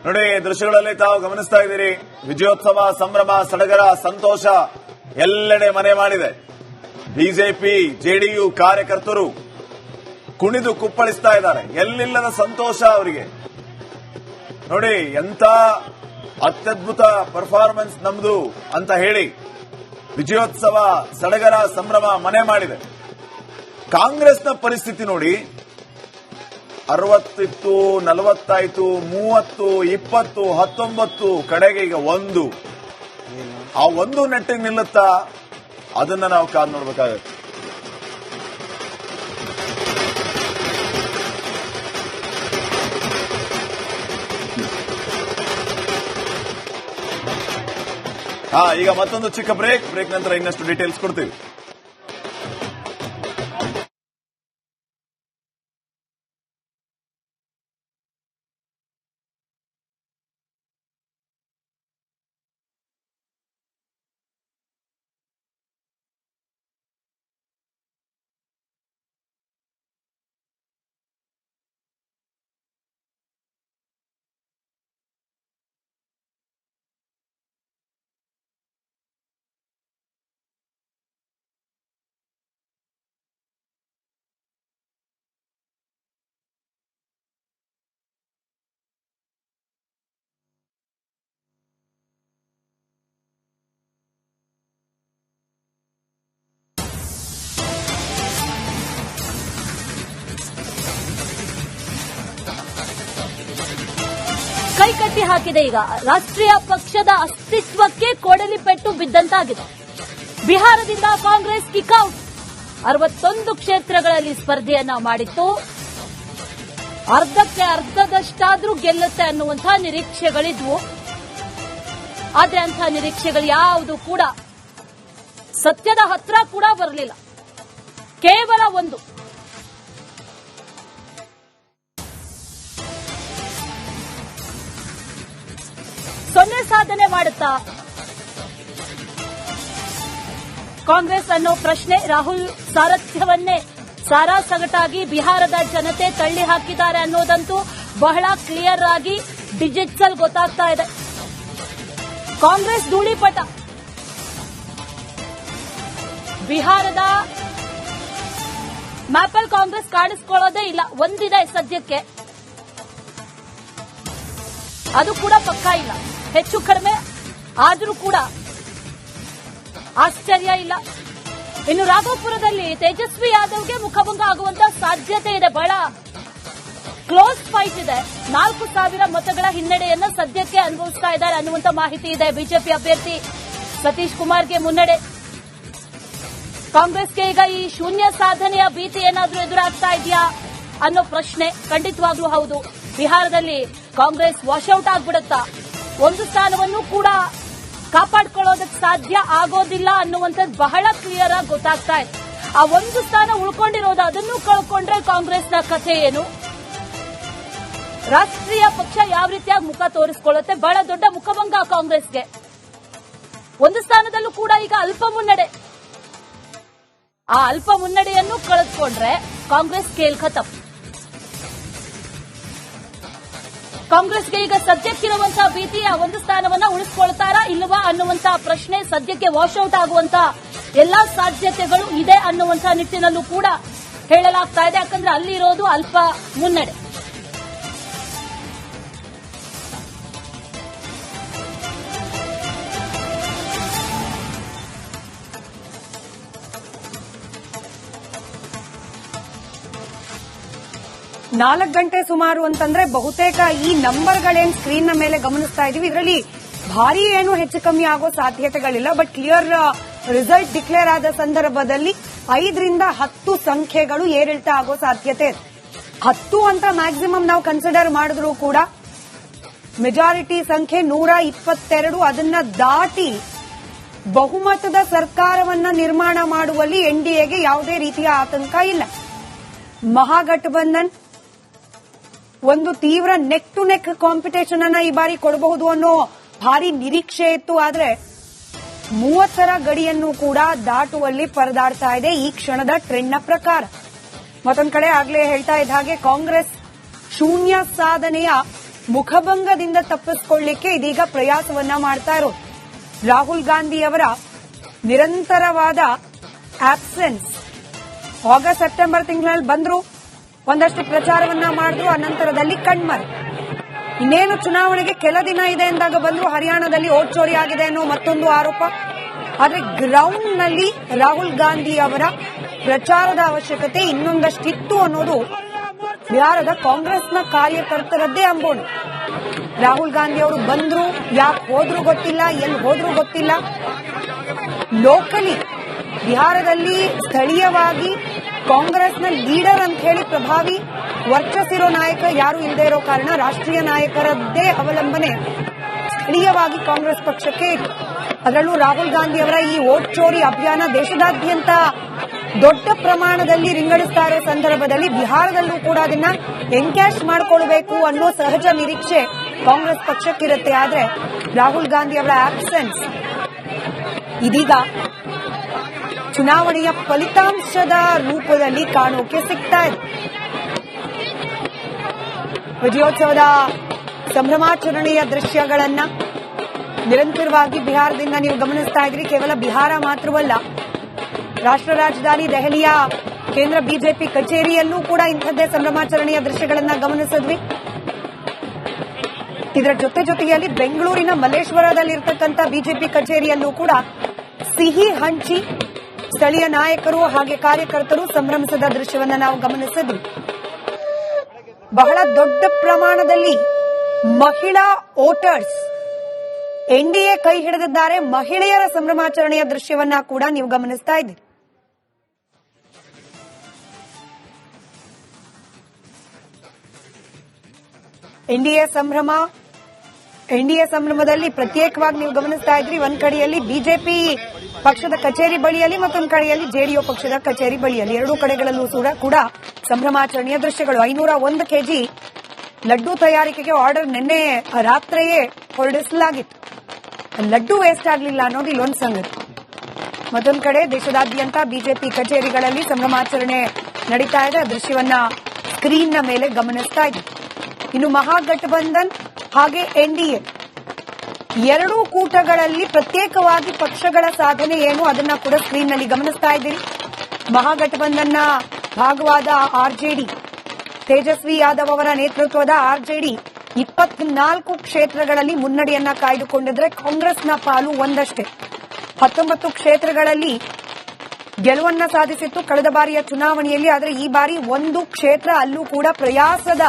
ನೋಡಿ, ದೃಶ್ಯಗಳಲ್ಲಿ ತಾವು ಗಮನಿಸ್ತಾ ಇದ್ದೀರಿ. ವಿಜಯೋತ್ಸವ, ಸಂಭ್ರಮ, ಸಡಗರ, ಸಂತೋಷ ಎಲ್ಲೆಡೆ ಮನೆ ಮಾಡಿದೆ. ಬಿಜೆಪಿ, ಜೆಡಿಯು ಕಾರ್ಯಕರ್ತರು ಕುಣಿದು ಕುಪ್ಪಳಿಸ್ತಾ ಇದ್ದಾರೆ. ಎಲ್ಲಿಲ್ಲದ ಸಂತೋಷ ಅವರಿಗೆ. ನೋಡಿ, ಎಂತ ಅತ್ಯದ್ಭುತ ಪರ್ಫಾರ್ಮೆನ್ಸ್ ನಮ್ದು ಅಂತ ಹೇಳಿ ವಿಜಯೋತ್ಸವ, ಸಡಗರ, ಸಂಭ್ರಮ ಮನೆ ಮಾಡಿದೆ. ಕಾಂಗ್ರೆಸ್ನ ಪರಿಸ್ಥಿತಿ ನೋಡಿ, 60 ಇತ್ತು, 40 ಆಯ್ತು, 30, 20, 19, ಕಡೆಗೆ ಈಗ 1. ಆ 1 ನೆಟ್ಟಿಗೆ ನಿಲ್ಲುತ್ತಾ? ಅದನ್ನ ನಾವು ಕಾದು ನೋಡ್ಬೇಕಾಗುತ್ತೆ. ಈಗ ಮತ್ತೊಂದು ಚಿಕ್ಕ ಬ್ರೇಕ್ ನಂತರ ಇನ್ನಷ್ಟು ಡೀಟೇಲ್ಸ್ ಕೊಡ್ತೀವಿ. ಕೈಕಟ್ಟಿ ಹಾಕಿದೆ. ಈಗ ರಾಷ್ಟ್ರೀಯ ಪಕ್ಷದ ಅಸ್ತಿತ್ವಕ್ಕೆ ಕೊಡಲಿ ಪೆಟ್ಟು ಬಿದ್ದಂತಾಗಿದೆ. ಬಿಹಾರದಿಂದ ಕಾಂಗ್ರೆಸ್ ಕಿಕ್ಔಟ್. 61 ಕ್ಷೇತ್ರಗಳಲ್ಲಿ ಸ್ಪರ್ಧೆಯನ್ನ ಮಾಡಿತ್ತು. ಅರ್ಧಕ್ಕೆ ಅರ್ಧದಷ್ಟಾದ್ರೂ ಗೆಲ್ಲುತ್ತೆ ಅನ್ನುವಂತಹ ನಿರೀಕ್ಷೆಗಳಿದ್ವು. ಆದ್ರೆ ಅಂತಹ ನಿರೀಕ್ಷೆಗಳು ಯಾವುದು ಕೂಡ ಸತ್ಯದ ಹತ್ರ ಕೂಡ ಬರಲಿಲ್ಲ. ಕೇವಲ 1. ಸೊನ್ನೆ ಸಾಧನೆ ಮಾಡುತ್ತಾ ಕಾಂಗ್ರೆಸ್ ಅನ್ನೋ ಪ್ರಶ್ನೆ. ರಾಹುಲ್ ಸಾರಥ್ಯವನ್ನೇ ಸಾರಾಸಗಟಾಗಿ ಬಿಹಾರದ ಜನತೆ ತಳ್ಳಿ ಹಾಕಿದ್ದಾರೆ ಅನ್ನೋದಂತೂ ಬಹಳ ಕ್ಲಿಯರ್ ಆಗಿ ಡಿಜಿಟಲ್ ಗೊತ್ತಾಗ್ತಾ ಇದೆ. ಕಾಂಗ್ರೆಸ್ ಧೂಳಿಪಟ. ಬಿಹಾರದ ಮ್ಯಾಪಲ್ ಕಾಂಗ್ರೆಸ್ ಕಾಣಿಸ್ಕೊಳ್ಳೋದೇ ಇಲ್ಲ. ಒಂದಿದೆ ಸದ್ಯಕ್ಕೆ, ಅದು ಕೂಡ ಪಕ್ಕಾ ಇಲ್ಲ. ಹೆಚ್ಚು ಕಡಿಮೆ ಆದರೂ ಕೂಡ ಆಶ್ಚರ್ಯ ಇಲ್ಲ. ಇನ್ನು ರಾಘೋಪುರದಲ್ಲಿ ತೇಜಸ್ವಿ ಯಾದವ್ಗೆ ಮುಖಭಂಗ ಆಗುವಂತಹ ಸಾಧ್ಯತೆ ಇದೆ. ಬಹಳ ಕ್ಲೋಸ್ ಫೈಟ್ ಇದೆ. 4,000 ಮತಗಳ ಹಿನ್ನಡೆಯನ್ನ ಸದ್ಯಕ್ಕೆ ಅನುಭವಿಸ್ತಾ ಇದ್ದಾರೆ ಅನ್ನುವಂತ ಮಾಹಿತಿ ಇದೆ. ಬಿಜೆಪಿ ಅಭ್ಯರ್ಥಿ ಸತೀಶ್ ಕುಮಾರ್ಗೆ ಮುನ್ನಡೆ. ಕಾಂಗ್ರೆಸ್ಗೆ ಈಗ ಈ ಶೂನ್ಯ ಸಾಧನೆಯ ಭೀತಿ ಏನಾದ್ರೂ ಎದುರಾಗ್ತಾ ಇದೆಯಾ ಅನ್ನೋ ಪ್ರಶ್ನೆ ಖಂಡಿತವಾಗ್ಲೂ ಹೌದು. ಬಿಹಾರದಲ್ಲಿ ಕಾಂಗ್ರೆಸ್ ವಾಶೌಟ್ ಆಗ್ಬಿಡುತ್ತಾ? ಒಂದು ಸ್ಥಾನವನ್ನು ಕೂಡ ಕಾಪಾಡಿಕೊಳ್ಳೋದಕ್ಕೆ ಸಾಧ್ಯ ಆಗೋದಿಲ್ಲ ಅನ್ನುವಂಥದ್ದು ಬಹಳ ಕ್ಲಿಯರ್ ಆಗಿ ಗೊತ್ತಾಗ್ತಾ ಇದೆ. ಆ ಒಂದು ಸ್ಥಾನ ಉಳ್ಕೊಂಡಿರೋದು, ಅದನ್ನು ಕಳ್ಕೊಂಡ್ರೆ ಕಾಂಗ್ರೆಸ್ನ ಕಥೆ ಏನು? ರಾಷ್ಟ್ರೀಯ ಪಕ್ಷ ಯಾವ ರೀತಿಯಾಗಿ ಮುಖ ತೋರಿಸಿಕೊಳ್ಳುತ್ತೆ? ಬಹಳ ದೊಡ್ಡ ಮುಖಭಂಗ ಕಾಂಗ್ರೆಸ್ಗೆ. ಒಂದು ಸ್ಥಾನದಲ್ಲೂ ಕೂಡ ಈಗ ಅಲ್ಪ ಮುನ್ನಡೆ. ಆ ಅಲ್ಪ ಮುನ್ನಡೆಯನ್ನು ಕಳೆದುಕೊಂಡ್ರೆ ಕಾಂಗ್ರೆಸ್ ಖೇಲ್ ಖತಮ್. ಕಾಂಗ್ರೆಸ್ಗೆ ಈಗ ಸದ್ಯಕ್ಕಿರುವಂತಹ ಭೀತಿ ಆ ಒಂದು ಸ್ಥಾನವನ್ನ ಉಳಿಸಿಕೊಳ್ತಾರಾ ಇಲ್ಲವಾ ಅನ್ನುವಂತಹ ಪ್ರಶ್ನೆ. ಸದ್ಯಕ್ಕೆ ವಾಶೌಟ್ ಆಗುವಂತಹ ಎಲ್ಲಾ ಸಾಧ್ಯತೆಗಳು ಇದೆ ಅನ್ನುವಂತಹ ನಿಟ್ಟಿನಲ್ಲೂ ಕೂಡ ಹೇಳಲಾಗ್ತಾ ಇದೆ. ಯಾಕಂದ್ರೆ ಅಲ್ಲಿ ಇರೋದು ಅಲ್ಪ ಮುನ್ನಡೆ. ನಾಲ್ಕು ಗಂಟೆ ಸುಮಾರು ಅಂತಂದ್ರೆ ಬಹುತೇಕ ಈ ನಂಬರ್ಗಳೇನು ಸ್ಕ್ರೀನ್ ನ ಮೇಲೆ ಗಮನಿಸ್ತಾ ಇದೀವಿ, ಇದರಲ್ಲಿ ಭಾರಿ ಏನು ಹೆಚ್ಚು ಕಮ್ಮಿ ಆಗೋ ಸಾಧ್ಯತೆಗಳಿಲ್ಲ. ಬಟ್ ಕ್ಲಿಯರ್ ರಿಸಲ್ಟ್ ಡಿಕ್ಲೇರ್ ಆದ ಸಂದರ್ಭದಲ್ಲಿ 5 ರಿಂದ 10 ಸಂಖ್ಯೆಗಳು ಏರಿಳಿತ ಆಗೋ ಸಾಧ್ಯತೆ ಇದೆ. 10 ಅಂತ ಮ್ಯಾಕ್ಸಿಮಮ್ ನಾವು ಕನ್ಸಿಡರ್ ಮಾಡಿದ್ರು ಕೂಡ ಮೆಜಾರಿಟಿ ಸಂಖ್ಯೆ 122, ಅದನ್ನ ದಾಟಿ ಬಹುಮತದ ಸರ್ಕಾರವನ್ನ ನಿರ್ಮಾಣ ಮಾಡುವಲ್ಲಿ ಎನ್ಡಿಎಗೆ ಯಾವುದೇ ರೀತಿಯ ಆತಂಕ ಇಲ್ಲ. ಮಹಾಗಠಬಂಧನ್ ಒಂದು ತೀವ್ರ ನೆಕ್ ಟು ನೆಕ್ ಕಾಂಪಿಟೇಷನ್ ಅನ್ನ ಈ ಬಾರಿ ಕೊಡಬಹುದು ಅನ್ನೋ ಭಾರಿ ನಿರೀಕ್ಷೆ ಇತ್ತು. ಆದ್ರೆ 30ರ ಗಡಿಯನ್ನು ಕೂಡ ದಾಟುವಲ್ಲಿ ಪರದಾಡ್ತಾ ಇದೆ ಈ ಕ್ಷಣದ ಟ್ರೆಂಡ್ ನ ಪ್ರಕಾರ. ಮತ್ತೊಂದ್ ಕಡೆ ಆಗ್ಲೇ ಹೇಳ್ತಾ ಇದ್ದ ಹಾಗೆ ಕಾಂಗ್ರೆಸ್ ಶೂನ್ಯ ಸಾಧನೆಯ ಮುಖಭಂಗದಿಂದ ತಪ್ಪಿಸಿಕೊಳ್ಳಿಕ್ಕೆ ಇದೀಗ ಪ್ರಯಾಸವನ್ನ ಮಾಡ್ತಾ ಇರೋದು. ರಾಹುಲ್ ಗಾಂಧಿ ಅವರ ನಿರಂತರವಾದ ಆಬ್ಸೆನ್ಸ್. ಆಗಸ್ಟ್ ಸೆಪ್ಟೆಂಬರ್ ತಿಂಗಳಲ್ಲಿ ಬಂದ್ರು, ಒಂದಷ್ಟು ಪ್ರಚಾರವನ್ನ ಮಾಡಿದ್ರು, ಅನಂತರದಲ್ಲಿ ಕಣ್ಮರೆ. ಇನ್ನೇನು ಚುನಾವಣೆಗೆ ಕೆಲ ದಿನ ಇದೆ ಎಂದಾಗ ಬಂದ್ರು, ಹರಿಯಾಣದಲ್ಲಿ ವೋಟ್ ಚೋರಿ ಆಗಿದೆ ಅನ್ನೋ ಮತ್ತೊಂದು ಆರೋಪ. ಆದ್ರೆ ಗ್ರೌಂಡ್ ನಲ್ಲಿ ರಾಹುಲ್ ಗಾಂಧಿ ಅವರ ಪ್ರಚಾರದ ಅವಶ್ಯಕತೆ ಇನ್ನೊಂದಷ್ಟಿತ್ತು ಅನ್ನೋದು ಬಿಹಾರದ ಕಾಂಗ್ರೆಸ್ನ ಕಾರ್ಯಕರ್ತರದ್ದೇ ಅಂಬೋಣ. ರಾಹುಲ್ ಗಾಂಧಿ ಅವರು ಬಂದ್ರು, ಯಾಕೆ ಹೋದ್ರು ಗೊತ್ತಿಲ್ಲ, ಎಲ್ಲಿ ಹೋದ್ರು ಗೊತ್ತಿಲ್ಲ. ಲೋಕಲಿ ಬಿಹಾರದಲ್ಲಿ ಸ್ಥಳೀಯವಾಗಿ ಕಾಂಗ್ರೆಸ್ನ ಲೀಡರ್ ಅಂತ ಹೇಳಿ ಪ್ರಭಾವಿ ವರ್ಚಸ್ಸಿರೋ ನಾಯಕ ಯಾರು ಇಲ್ಲದೆ ಇರೋ ಕಾರಣ ರಾಷ್ಟ್ರೀಯ ನಾಯಕರದ್ದೇ ಅವಲಂಬನೆ ಸ್ಥಳೀಯವಾಗಿ ಕಾಂಗ್ರೆಸ್ ಪಕ್ಷಕ್ಕೆ ಇದೆ. ಅದರಲ್ಲೂ ರಾಹುಲ್ ಗಾಂಧಿ ಅವರ ಈ ವೋಟ್ ಚೋರಿ ಅಭಿಯಾನ ದೇಶದಾದ್ಯಂತ ದೊಡ್ಡ ಪ್ರಮಾಣದಲ್ಲಿ ರಿಂಗಡಿಸ್ತಾ ಇರೋ ಸಂದರ್ಭದಲ್ಲಿ ಬಿಹಾರದಲ್ಲೂ ಕೂಡ ಅದನ್ನ ಎನ್ಕ್ಯಾಶ್ ಮಾಡಿಕೊಳ್ಬೇಕು ಅನ್ನೋ ಸಹಜ ನಿರೀಕ್ಷೆ ಕಾಂಗ್ರೆಸ್ ಪಕ್ಷಕ್ಕಿರುತ್ತೆ. ಆದ್ರೆ ರಾಹುಲ್ ಗಾಂಧಿ ಅವರ ಆಬ್ಸೆನ್ಸ್ ಇದೀಗ ಚುನಾವಣೆಯ ಫಲಿತಾಂಶದ ರೂಪದಲ್ಲಿ ಕಾಣೋಕೆ ಸಿಗ್ತಾ ಇದೆ. ವಿಜಯೋತ್ಸವದ ಸಂಭ್ರಮಾಚರಣೆಯ ದೃಶ್ಯಗಳನ್ನ ನಿರಂತರವಾಗಿ ಬಿಹಾರದಿಂದ ನೀವು ಗಮನಿಸ್ತಾ ಇದ್ರಿ. ಕೇವಲ ಬಿಹಾರ ಮಾತ್ರವಲ್ಲ, ರಾಷ್ಟ್ರ ರಾಜಧಾನಿ ದೆಹಲಿಯ ಕೇಂದ್ರ ಬಿಜೆಪಿ ಕಚೇರಿಯಲ್ಲೂ ಕೂಡ ಇಂಥದ್ದೇ ಸಂಭ್ರಮಾಚರಣೆಯ ದೃಶ್ಯಗಳನ್ನ ಗಮನಿಸಿದ್ವಿ. ಇದರ ಜೊತೆಯಲ್ಲಿ ಬೆಂಗಳೂರಿನ ಮಲ್ಲೇಶ್ವರದಲ್ಲಿರ್ತಕ್ಕಂಥ ಬಿಜೆಪಿ ಕಚೇರಿಯಲ್ಲೂ ಕೂಡ ಸಿಹಿ ಹಂಚಿ ಸ್ಥಳೀಯ ನಾಯಕರು ಹಾಗೆ ಕಾರ್ಯಕರ್ತರು ಸಂಭ್ರಮಿಸಿದ ದೃಶ್ಯವನ್ನ ನಾವು ಗಮನಿಸಿದ್ವಿ. ಬಹಳ ದೊಡ್ಡ ಪ್ರಮಾಣದಲ್ಲಿ ಮಹಿಳಾ ವೋಟರ್ಸ್ ಎನ್ಡಿಎ ಕೈ ಹಿಡಿದಿದ್ದಾರೆ. ಮಹಿಳೆಯರ ಸಂಭ್ರಮಾಚರಣೆಯ ದೃಶ್ಯವನ್ನ ಕೂಡ ನೀವು ಗಮನಿಸ್ತಾ ಇದ್ದೀರಿ. ಎನ್ಡಿಎ ಸಂಭ್ರಮದಲ್ಲಿ ಪ್ರತ್ಯೇಕವಾಗಿ ನೀವು ಗಮನಿಸ್ತಾ ಇದ್ರಿ. ಒಂದ್ ಕಡೆಯಲ್ಲಿ ಬಿಜೆಪಿ ಪಕ್ಷದ ಕಚೇರಿ ಬಳಿಯಲ್ಲಿ, ಮತ್ತೊಂದು ಕಡೆಯಲ್ಲಿ ಜೆಡಿಯು ಪಕ್ಷದ ಕಚೇರಿ ಬಳಿಯಲ್ಲಿ, ಎರಡೂ ಕಡೆಗಳಲ್ಲೂ ಕೂಡ ಸಂಭ್ರಮಾಚರಣೆಯ ದೃಶ್ಯಗಳು. 501 ಕೆಜಿ ಲಡ್ಡು ತಯಾರಿಕೆಗೆ ಆರ್ಡರ್ ನಿನ್ನೆ ರಾತ್ರಿಯೇ ಹೊರಡಿಸಲಾಗಿತ್ತು. ಲಡ್ಡು ವೇಸ್ಟ್ ಆಗಲಿಲ್ಲ ಅನ್ನೋದು ಇಲ್ಲೊಂದು ಸಂಗತಿ. ಮತ್ತೊಂದು ಕಡೆ ದೇಶದಾದ್ಯಂತ ಬಿಜೆಪಿ ಕಚೇರಿಗಳಲ್ಲಿ ಸಂಭ್ರಮಾಚರಣೆ ನಡೀತಾ ಇದೆ. ದೃಶ್ಯವನ್ನ ಸ್ಕ್ರೀನ್ ನ ಮೇಲೆ ಗಮನಿಸ್ತಾ ಇದೆ. ಇನ್ನು ಮಹಾಗಠಬಂಧನ್ ಹಾಗೆ ಎನ್ಡಿಎ ಎರಡೂ ಕೂಟಗಳಲ್ಲಿ ಪ್ರತ್ಯೇಕವಾಗಿ ಪಕ್ಷಗಳ ಸಾಧನೆ ಏನು ಅದನ್ನ ಕೂಡ ಸ್ಕ್ರೀನ್ ನಲ್ಲಿ ಗಮನಿಸ್ತಾ ಇದ್ದೀರಿ. ಮಹಾಗಠಬಂಧನ್ನ ಭಾಗವಾದ ಆರ್ಜೆಡಿ, ತೇಜಸ್ವಿ ಯಾದವ್ ಅವರ ನೇತೃತ್ವದ ಆರ್ಜೆಡಿ 24 ಕ್ಷೇತ್ರಗಳಲ್ಲಿ ಮುನ್ನಡೆಯನ್ನ ಕಾಯ್ದುಕೊಂಡಿದ್ರೆ ಕಾಂಗ್ರೆಸ್ನ ಪಾಲು ಒಂದಷ್ಟೇ. 19 ಕ್ಷೇತ್ರಗಳಲ್ಲಿ ಗೆಲುವನ್ನ ಸಾಧಿಸಿತ್ತು ಕಳೆದ ಬಾರಿಯ ಚುನಾವಣೆಯಲ್ಲಿ. ಆದರೆ ಈ ಬಾರಿ ಒಂದು ಕ್ಷೇತ್ರ ಅಲ್ಲೂ ಕೂಡ ಪ್ರಯಾಸದ